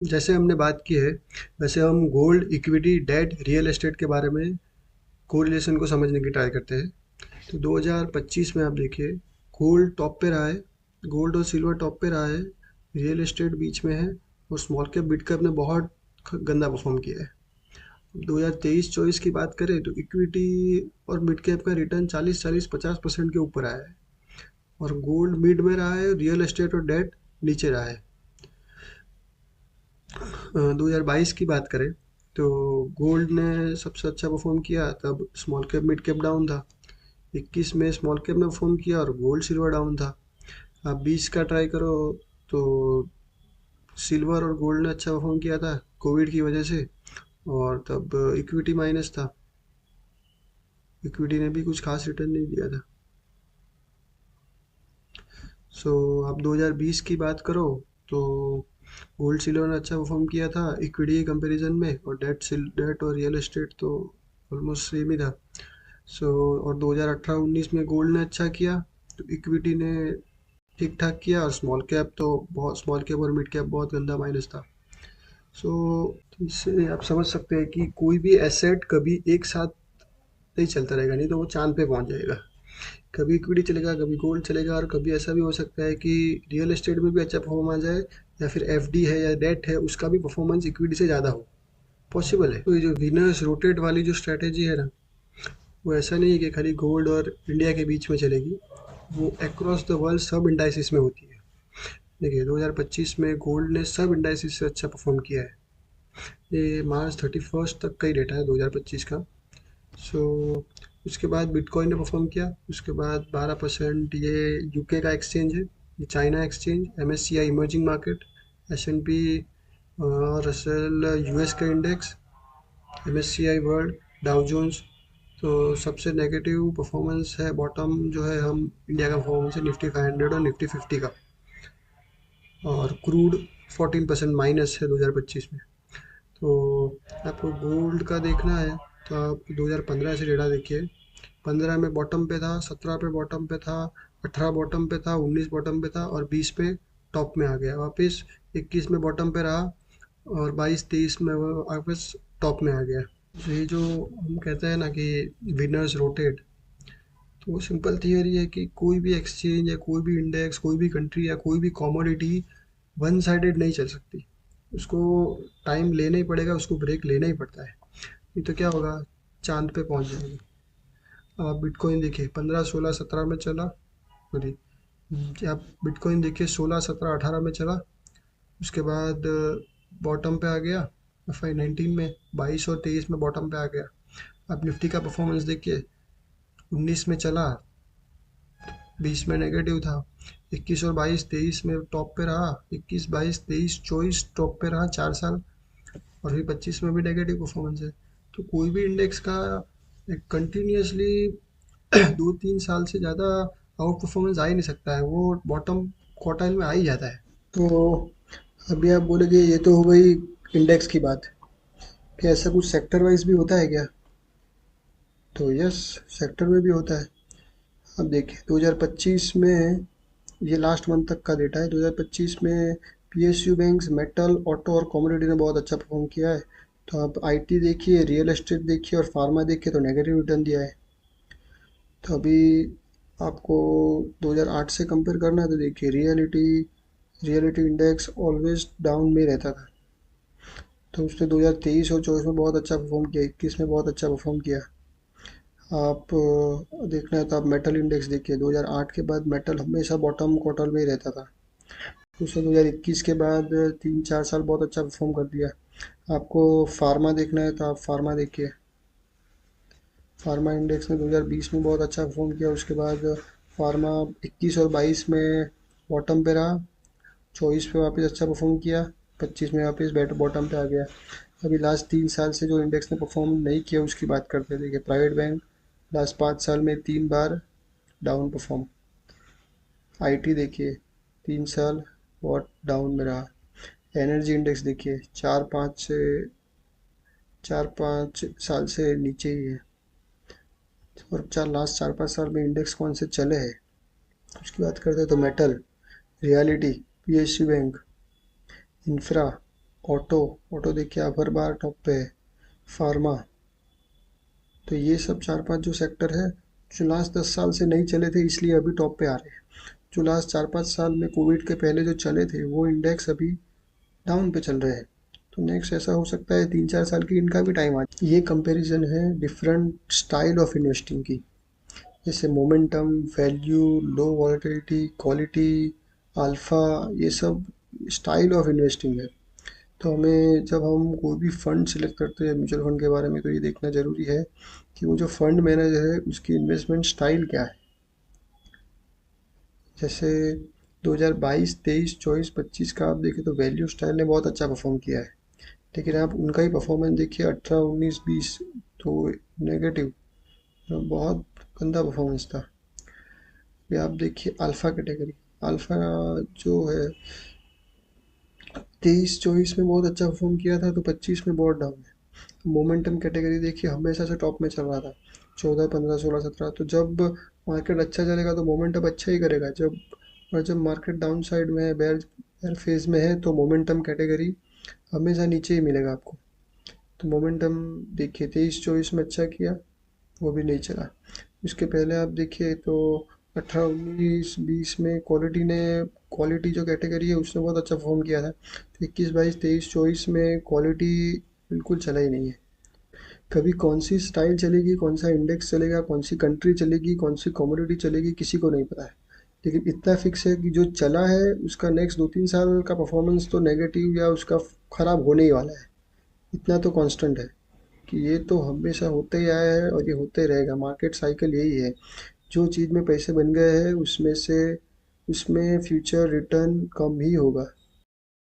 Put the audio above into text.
जैसे हमने बात की है, वैसे हम gold, equity, debt, real estate के बारे में कोरिलेशन को समझने की ट्राई करते हैं। तो 2025 में आप देखिए, गोल्ड टॉप पे रहा है, गोल्ड और सिल्वर टॉप पे रहा है, रियल एस्टेट बीच में है, और स्मॉल कैप मिड कैप ने बहुत गंदा परफॉर्म किया है। 2023-24 की बात करें तो इक्विटी और मिड कैप का रिटर्न 40-50% के ऊपर आया है, और गोल्ड मिड में रहा है, रियल एस्टेट और डेट नीचे रहा है। 2022 की बात करें तो गोल्ड ने सबसे अच्छा परफॉर्म किया, तब small cap mid cap down था। 21 में स्मॉल कैप ने परफॉर्म किया और गोल्ड सिल्वर डाउन था। आप 20 का ट्राई करो तो सिल्वर और गोल्ड ने अच्छा परफॉर्म किया था कोविड की वजह से, और तब इक्विटी माइनस था, इक्विटी ने भी कुछ खास रिटर्न नहीं दिया था। सो आप 2020 की बात करो तो गोल्ड सिल्वर ने अच्छा परफॉर्म किया था इक्विटी के कंपैरिजन में, और डेट और रियल एस्टेट तो ऑलमोस्ट सेम ही था। सो और 2018-19 में गोल्ड ने अच्छा किया, तो इक्विटी ने ठीक ठाक किया, और स्मॉल कैप तो बहुत, स्मॉल कैप और मिड कैप बहुत गंदा माइनस था। सो इससे आप समझ सकते हैं कि कोई भी एसेट कभी एक साथ नहीं चलता रहेगा, नहीं तो वो चांद पे पहुंच जाएगा। कभी इक्विटी चलेगा, कभी गोल्ड चलेगा, और कभी ऐसा भी हो सकता है कि रियल एस्टेट में भी अच्छा परफॉर्म आ जाए, या फिर एफडी है या डेट है उसका भी परफॉर्मेंस इक्विटी से ज़्यादा हो, पॉसिबल है। तो ये जो विनर्स रोटेट वाली जो स्ट्रैटेजी है ना, वो ऐसा नहीं है कि खाली गोल्ड और इंडिया के बीच में चलेगी, वो अक्रॉस द वर्ल्ड सब इंडाइसिस में होती है। देखिए 2025 में गोल्ड ने सब इंडाइसिस से अच्छा परफॉर्म किया है। ये मार्च 31 तक का ही डेटा है 2025 का। सो उसके बाद बिटकॉइन ने परफॉर्म किया, उसके बाद 12%। ये यूके का एक्सचेंज है, ये China exchange, MSCI emerging market, SNP और रसेल यूएस का index, MSCI world, Dow Jones. तो सबसे नेगेटिव परफॉर्मेंस है बॉटम जो है, हम इंडिया का परफॉर्मेंस है निफ्टी 500 और निफ्टी 50 का, और क्रूड 14% माइनस है 2025 में। तो आपको गोल्ड का देखना है तो आप 2015 से डेटा देखिए। 15 में बॉटम पे था, 17 पे बॉटम पे था, 18 बॉटम पे था, 19 बॉटम पे था, और 20 पे टॉप में आ गया वापस। 21 में बॉटम पे रहा, और 22-23 में वो वापस टॉप में आ गया। तो ये जो हम कहते हैं ना कि विनर्स रोटेट, तो वो सिंपल थियरी है कि कोई भी एक्सचेंज या कोई भी इंडेक्स, कोई भी कंट्री या कोई भी कमोडिटी वन साइडेड नहीं चल सकती। उसको टाइम लेना ही पड़ेगा, उसको ब्रेक लेना ही पड़ता है, नहीं तो क्या होगा, चांद पे पहुंच जाएगी। अब आप बिटकॉइन देखिए, 15, 16, 17 में चला, सॉरी, आप बिटकॉइन देखिए 16, 17, 18 में चला, उसके बाद बॉटम पे आ गया FY19 में, 22 और 23 में बॉटम पे आ गया। आप निफ्टी का परफॉर्मेंस देखिए, 19 में चला, 20 में नेगेटिव था, 21 और 22, 23 में टॉप पे रहा, 21, 22, 23, 24 टॉप पे रहा 4 साल, और फिर 25 में भी नेगेटिव परफॉर्मेंस है। तो कोई भी इंडेक्स का कंटिन्यूसली 2-3 साल से ज़्यादा आउट परफॉर्मेंस आ ही नहीं सकता है, वो बॉटम क्वार्टाइल में आ ही जाता है। तो अभी आप बोलोगे ये तो हो गई इंडेक्स की बात, क्या ऐसा कुछ सेक्टर वाइज भी होता है क्या? तो यस, सेक्टर में भी होता है। अब देखिए 2025 में, ये लास्ट मंथ तक का डेटा है, 2025 में पीएसयू बैंक्स, मेटल, ऑटो और कमोडिटी ने बहुत अच्छा परफॉर्म किया है। तो आप आईटी देखिए, रियल एस्टेट देखिए और फार्मा देखिए तो नेगेटिव रिटर्न दिया है। तो अभी आपको 2008 से कंपेयर करना है तो देखिए, रियलिटी इंडेक्स ऑलवेज डाउन में रहता था, तो उसने 2023 और 24 में बहुत अच्छा परफॉर्म किया, 21 में बहुत अच्छा परफॉर्म किया। आप देखना है तो आप मेटल इंडेक्स देखिए, 2008 के बाद मेटल हमेशा बॉटम क्वार्टर में ही रहता था, उसने 2021 के बाद 3-4 साल बहुत अच्छा परफॉर्म कर दिया। आपको फार्मा देखना है तो आप फार्मा देखिए, फार्मा इंडेक्स ने 2020 में बहुत अच्छा परफॉर्म किया, उसके बाद फार्मा 21 और 22 में बॉटम पे रहा, 24 पे वापस अच्छा परफॉर्म किया, 25 में वापस बैट बॉटम पे आ गया। अभी लास्ट 3 साल से जो इंडेक्स ने परफॉर्म नहीं किया उसकी बात करते हैं। देखिए प्राइवेट बैंक लास्ट 5 साल में 3 बार डाउन परफॉर्म, आईटी देखिए 3 साल बहुत डाउन में रहा, एनर्जी इंडेक्स देखिए 4-5 साल से नीचे ही है। और लास्ट 4-5 साल में इंडेक्स कौन से चले हैं उसकी बात करते हैं तो metal, reality, PSU bank, infra, auto, auto देखिए आप हर बार टॉप पे है। फार्मा, तो ये सब 4-5 जो सेक्टर है जो लास्ट 10 साल से नहीं चले थे इसलिए अभी टॉप पे आ रहे हैं। जो लास्ट 4-5 साल में कोविड के पहले जो चले थे वो इंडेक्स अभी डाउन पे चल रहे हैं। तो नेक्स्ट ऐसा हो सकता है 3-4 साल की इनका भी टाइम आ जाए। ये कंपैरिजन है डिफरेंट स्टाइल ऑफ इन्वेस्टिंग की, जैसे मोमेंटम, वैल्यू, लो वॉलेटिलिटी, क्वालिटी, अल्फा, ये सब स्टाइल ऑफ इन्वेस्टिंग है। तो हमें जब हम कोई भी फंड सिलेक्ट करते हैं म्यूचुअल फंड के बारे में तो ये देखना ज़रूरी है कि वो जो फंड मैनेजर है उसकी इन्वेस्टमेंट स्टाइल क्या है। जैसे 2022, 23, 24, 25 का आप देखें तो वैल्यू स्टाइल ने बहुत अच्छा परफॉर्म किया है, लेकिन आप उनका ही परफॉर्मेंस देखिए 18, 19, 20 तो नेगेटिव, बहुत गंदा परफॉर्मेंस था। ये आप देखिए अल्फ़ा कैटेगरी, अल्फ़ा जो है 23-24 में बहुत अच्छा परफॉर्म किया था तो 25 में बहुत डाउन है। मोमेंटम कैटेगरी देखिए हमेशा से टॉप में चल रहा था, 14, 15, 16, 17। तो जब मार्केट अच्छा चलेगा तो मोमेंटम अच्छा ही करेगा, जब मार्केट डाउन साइड में है, बेयर बेयर फेज में है, तो मोमेंटम कैटेगरी हमेशा नीचे ही मिलेगा आपको। तो मोमेंटम देखिए 23-24 में अच्छा किया, वो भी नहीं चला। उसके पहले आप देखिए तो 18, 19, 20 में क्वालिटी जो कैटेगरी है उसने बहुत अच्छा परफॉर्म किया था। तो 21, 22, 23, 24 में क्वालिटी बिल्कुल चला ही नहीं है। कभी कौन सी स्टाइल चलेगी, कौन सा इंडेक्स चलेगा, कौन सी कंट्री चलेगी, कौन सी कमोडिटी चलेगी, किसी को नहीं पता है। लेकिन इतना फिक्स है कि जो चला है उसका नेक्स्ट 2-3 साल का परफॉर्मेंस तो नेगेटिव या उसका खराब होने ही वाला है। इतना तो कांस्टेंट है कि ये तो हमेशा होते ही आया है और ये होते ही रहेगा। मार्केट साइकिल यही है, जो चीज़ में पैसे बन गए हैं उसमें फ्यूचर रिटर्न कम ही होगा।